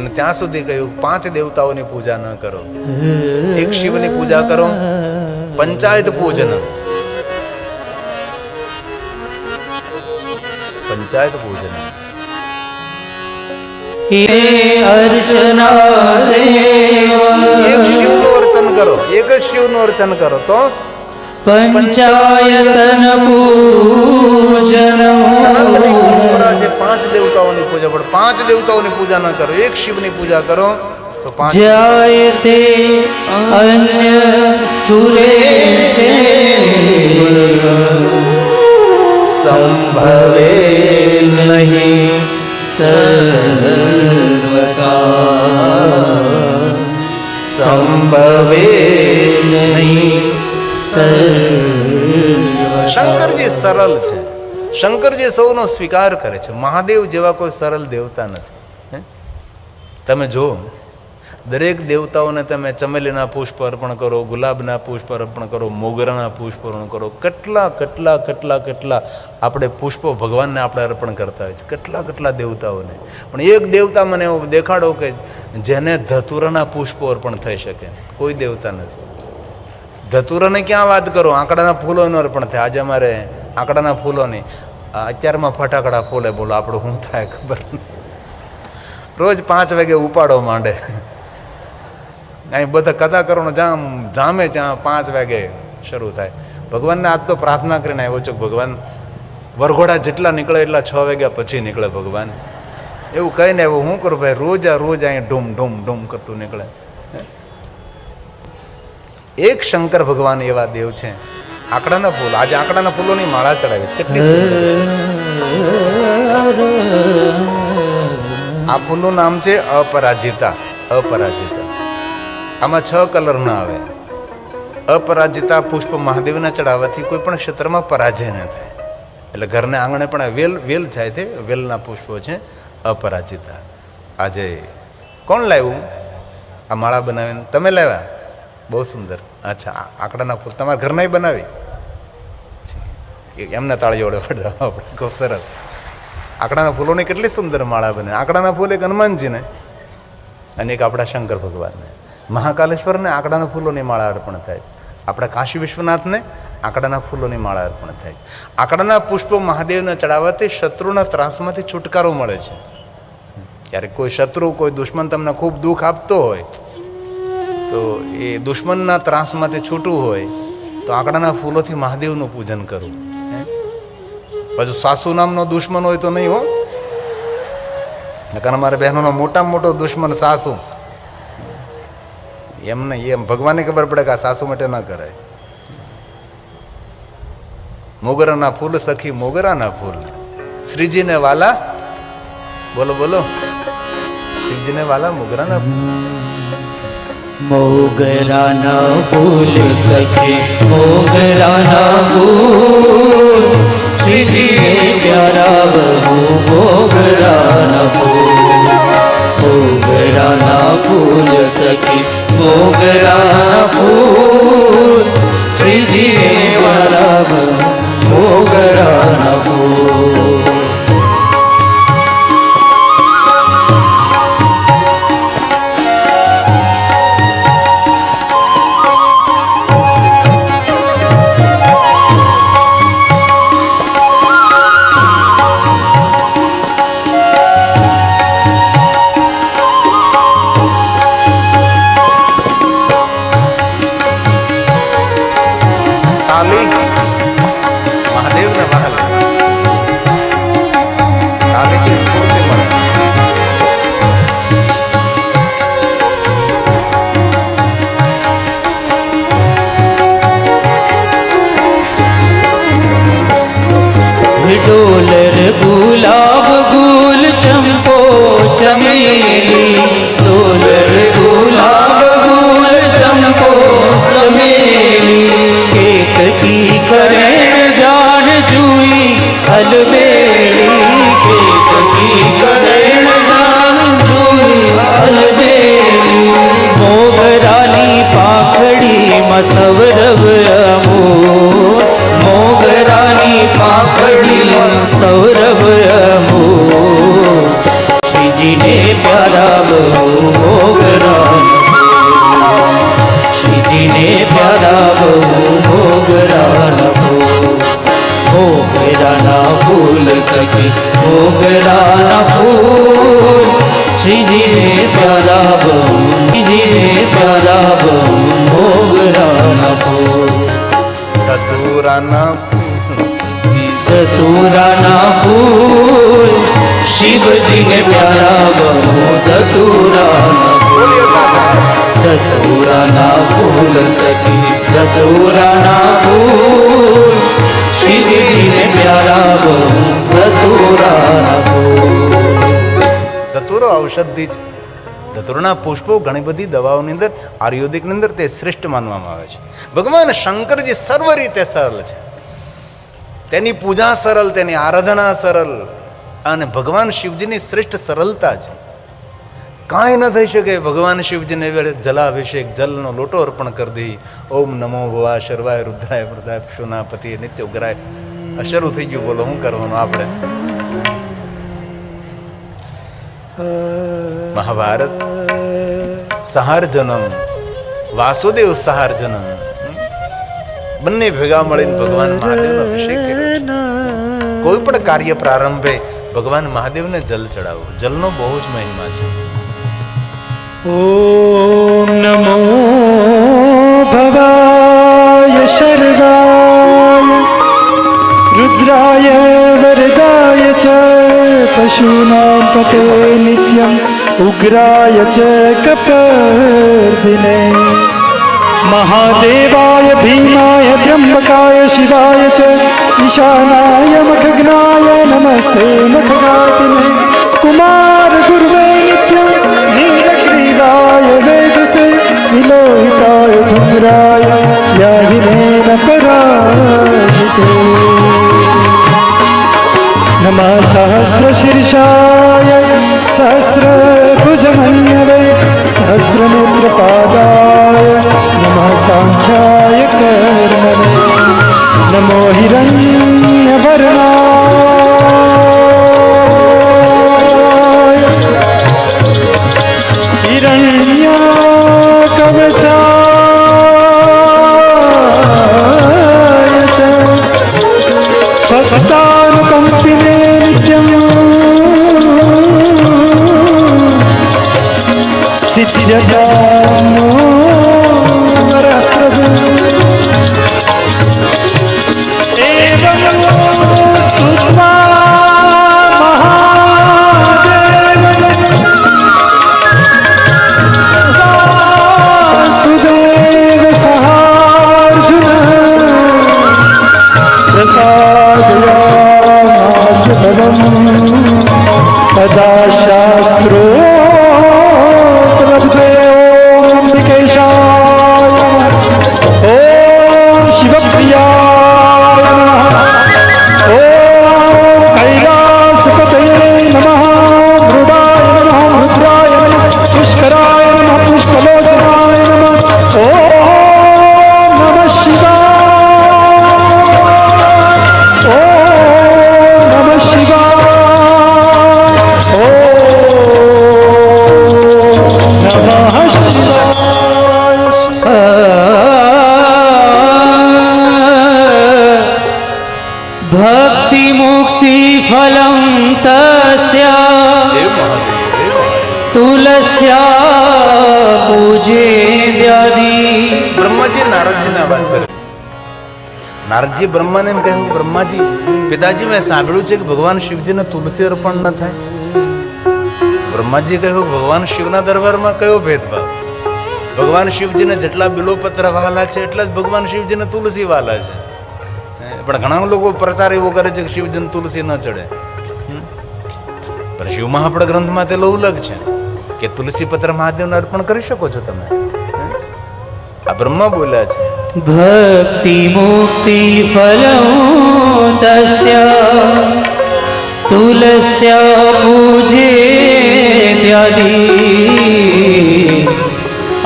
અને ત્યાં સુધી કહ્યું 5 દેવતાઓની પૂજા ન કરો, એક શિવની પૂજા કરો. પંચાયત પૂજન, પંચાયત પૂજન. એક શિવનું અર્ચન કરો, એક જ શિવનું અર્ચન કરો તો પંચાયતન પૂજન. સનાતની પરંપરા છે 5 દેવતાઓની પૂજા, પણ 5 દેવતાઓની પૂજા ન કરો, એક શિવની પૂજા કરો તો 5. જાયતે અન્ય સુરે સંભવે નહીં સર્વકા, સંભવે નહીં. શંકરજી સરળ છે, શંકરજી સૌનો સ્વીકાર કરે છે. મહાદેવ જેવા કોઈ સરળ દેવતા નથી. તમે જો દરેક દેવતાઓને તમે ચમેલીના પુષ્પ અર્પણ કરો, ગુલાબના પુષ્પ અર્પણ કરો, મોગરાના પુષ્પ અર્પણ કરો, કેટલા કેટલા કેટલા કેટલા આપણે પુષ્પો ભગવાનને આપણે અર્પણ કરતા હોય છે, કેટલા કેટલા દેવતાઓને. પણ એક દેવતા મને એવો દેખાડો કે જેને ધતુરાના પુષ્પો અર્પણ થઈ શકે, કોઈ દેવતા નથી. ધતુરાને ક્યાં વાત કરો, આંકડાના ફૂલોનું અર્પણ થાય. આજે અમારે આંકડાના ફૂલોની અત્યારમાં ફટાકડા ફૂલે, બોલો આપણું શું થાય ખબર નહીં. રોજ 5 વાગે ઉપાડો માંડે, અહીં બધા કથા કરવાનો જામે ત્યાં 5 વાગે શરૂ થાય. ભગવાનને આજ તો પ્રાર્થના કરીને આવ્યો છું, ભગવાન વરઘોડા જેટલા નીકળે એટલા 6 વાગ્યા પછી નીકળે ભગવાન. એવું કહી ને એવું હું કરું ભાઈ, રોજ અહીં ઢૂમ ઢૂમ ઢૂમ કરતું નીકળે. એક શંકર ભગવાન એવા દેવ છે. આંકડાના ફૂલ, આજે આંકડાના ફૂલોની માળા ચડાવી છે, કેટલી સુંદર છે. આ ફૂલનું નામ છે અપરાજિતા. અપરાજિતા, આમાં 6 કલર ના આવે. અપરાજિતા પુષ્પ મહાદેવના ચડાવવાથી કોઈ પણ ક્ષેત્રમાં પરાજય ન થાય. એટલે ઘરને આંગણે પણ વેલ જાય છે, વેલના પુષ્પો છે અપરાજિતા. આજે કોણ લાવ્યું આ માળા બનાવીને? તમે લાવ્યા? બહુ સુંદર. અચ્છા, આંકડાના ફૂલ તમારા ઘરના બનાવી? એમને તાળીઓ આપણે, ખૂબ સરસ. આંકડાના ફૂલોની કેટલી સુંદર માળા બને. આંકડાના ફૂલ એક હનુમાનજીને અને એક આપણા શંકર ભગવાનને. મહાકાલેશ્વરને આંકડાના ફૂલોની માળા અર્પણ થાય છે. આપણા કાશી વિશ્વનાથને આંકડાના ફૂલોની માળા અર્પણ થાય છે. આંકડાના પુષ્પો મહાદેવને ચડાવવાથી શત્રુના ત્રાસમાંથી છુટકારો મળે છે. ક્યારેક કોઈ શત્રુ, કોઈ દુશ્મન તમને ખૂબ દુઃખ આપતો હોય તો એ દુશ્મનના ત્રાસમાંથી છૂટવું હોય તો આંકડાના ફૂલોથી મહાદેવનું પૂજન કરવું. પછી સાસુ નામનો દુશ્મન હોય તો નહીં હો, કારણ અમારે બહેનોનો મોટામાં મોટો દુશ્મન સાસુ. એમ નહીં, એમ ભગવાનને ખબર પડે કે આ સાસુ માટે ના કરાય. મોગરાના ફૂલ સખી મોગરાના ફૂલ, શ્રીજીને વાલા, બોલો બોલો, શ્રીજીને વાલા મોગરાના ફૂલ. મોગરાના ફૂલ સખી મોગરાના ફૂલ, શ્રીજીને પ્યારા બહુ મોગરાના ફૂલ. મોગરાના ફૂલ સખી મોગરાના ફૂલ, શ્રીજીને પ્યારા બહુ મોગરાના ફૂલ. डोलर गुलाब गुल चंपो चमेली, डोलर गुलाब गुल चंपो चमेली, केत की करें जान जुई अलबेली, केत की करें जान जुई अलबेली, मोगरानी पाखड़ी मसवरव अमोर, मोगरानी पाखड़ी सौरभ अमोर, श्रीजी ने प्यारा મોગરાના ફૂલ શ્રીજીને પ્યારા બહુ શ્રીજીને પ્યારા બહુ મોગરાના ફૂલ ધતુરાના ધતુરાના ફૂલ શિવજીને પ્યારા બહુ ધતુરાના બોલીએ દાદા ધતુરાના ફૂલ સખી ધતુરાના ફૂલ શ્રીજીને પ્યારા બહુ ધતુરાના ફૂલ ધતુરો ઔષધિ છે. ધતુરના પુષ્પો ઘણી બધી દવાઓની અંદર આયુર્વેદિકની અંદર તે શ્રેષ્ઠ માનવામાં આવે છે. ભગવાન શંકરજી સર્વ રીતે સરળ છે. તેની પૂજા સરળ, તેની આરાધના સરળ અને ભગવાન શિવજીની શ્રેષ્ઠ સરળતા છે. કાંઈ ન થઈ શકે. ભગવાન શિવજીને જલાભિષેક જલનો લોટો અર્પણ કરી દઈ. ઓમ નમો ભવા શર્વાય રુદ્રાય વૃદ્ધાય પશુનાપતિ નિત્ય ઉગ્રાય. આ શરૂ થઈ ગયું. બોલો શું કરવાનું આપણે? મહાભારત સહાર જન્મ, વાસુદેવ સહાર જન્મ બંને ભેગા મળીને ભગવાન મહાદેવનો અભિષેક કર્યો છે. કોઈ પણ કાર્ય પ્રારંભે ભગવાન મહાદેવને જલ ચડાવો. જલનો બહુ જ મહિમા છે. ઓમ નમો ભવાય શર્વાય રુદ્રાય વરદાય ચ પશુનાં પતે નિત્યમ ઉગ્રાય ચ કપર્દિને મહાદેવાય ભીમાય ત્ર્યંબકાય શિવાય ચ ઈશાનાય મખગ્નાય નમસ્તે મખગાતિને કુમાર ગુરુવે નિત્યમ નીલગ્રીવાય વેદસે વિલોહિતાય ધુમ્રાય યાહિનેન પરાજિતે નમઃ સહસ્રશીર્ષાય સહસ્રભુજમન્યવે સહસ્રનેત્રપાદાય નમઃ સાંખ્યાય કર્મણે નમો હિરણ્યવર્ણાય હિરણ્યકવચાય ચ ભક્તાનુકંપિને નિત્યમ સિદ્ધ્યતાનો વરપ્રભુ એવં સ્તુત્વા મહાદેવં વાસુદેવ સહાર્જુન પ્રસાદયામાસ સદમ તદા શાસ્ત્રોપલબ્ધે ઓમ અંબિકેશાય ઓમ શિવપ્રિયાય નમઃ ઓમ કૈલાસપતયે નમઃ મૃડાય નમઃ રુદ્રાય નમઃ પુષ્કરાય નમઃ પુષ્કલોચનાય નમઃ ઓમ નમઃ શિવાય ઓમ નમઃ શિવાય ઓમ નમઃ શિવાય ભક્તિ મુક્તિ ફલમ તસ્યા દેવ મહાદેવ દેવ મહાદેવ. તુલસ્યા પૂજે વ્યાધિ બ્રહ્માજી નારદજીને વાત કરે. નારદજી બ્રહ્માને એમ કહ્યું, બ્રહ્માજી પિતાજી મેં સાંભળ્યું છે કે ભગવાન શિવજીને તુલસી અર્પણ ન થાય. બ્રહ્માજી કહ્યું, ભગવાન શિવના દરબારમાં કયો ભેદભાવ? ભગવાન શિવજીને જેટલા બિલોપત્ર વાલા છે એટલા જ ભગવાન શિવજીને તુલસી વાલા છે. પણ ઘણા લોકો પ્રચાર એવો કરે છે કે શિવજીને તુલસી ન ચડે. પણ શિવ મહાપડ ગ્રંથમાં તે લૌલક છે કે તુલસી પત્ર મહાદેવને અર્પણ કરી શકો છો તમે. આ બ્રહ્મા બોલ્યા છે. ભક્તિ મુક્તિ ફલમ તસ્યા તુલસ્યા પૂજે ત્યાદિ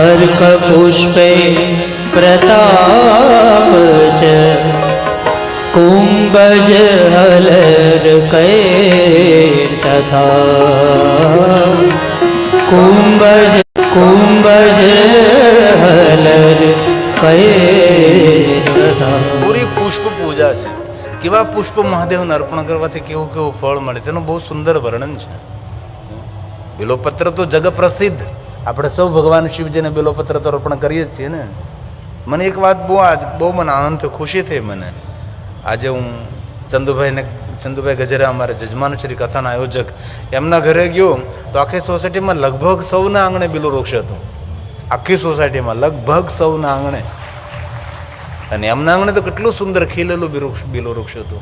અર્ક પુષ્પે પ્રતાપ ચ કુંભજ હલર कै તથા કુંભજ હલર कै તથા. પૂરી પુષ્પ પૂજા છે. કેવા પુષ્પ મહાદેવને અર્પણ કરવાથી કેવું કેવું ફળ મળે તેનું બહુ સુંદર વર્ણન છે. બિલોપત્ર તો જગ પ્રસિદ્ધ, આપણે સૌ ભગવાન શિવજીને બિલોપત્ર તો અર્પણ કરીએ જ છીએ ને. મને એક વાત બહુ મને આનંદ ખુશી થઈ મને. આજે હું ચંદુભાઈ ગજેરા, અમારે જજમાન શ્રી કથાના આયોજક, એમના ઘરે ગયો તો આખી સોસાયટીમાં લગભગ સૌના આંગણે બિલો વૃક્ષ હતું. આખી સોસાયટીમાં લગભગ સૌના આંગણે. અને એમના આંગણે તો કેટલું સુંદર ખીલેલું બિલો વૃક્ષ હતું.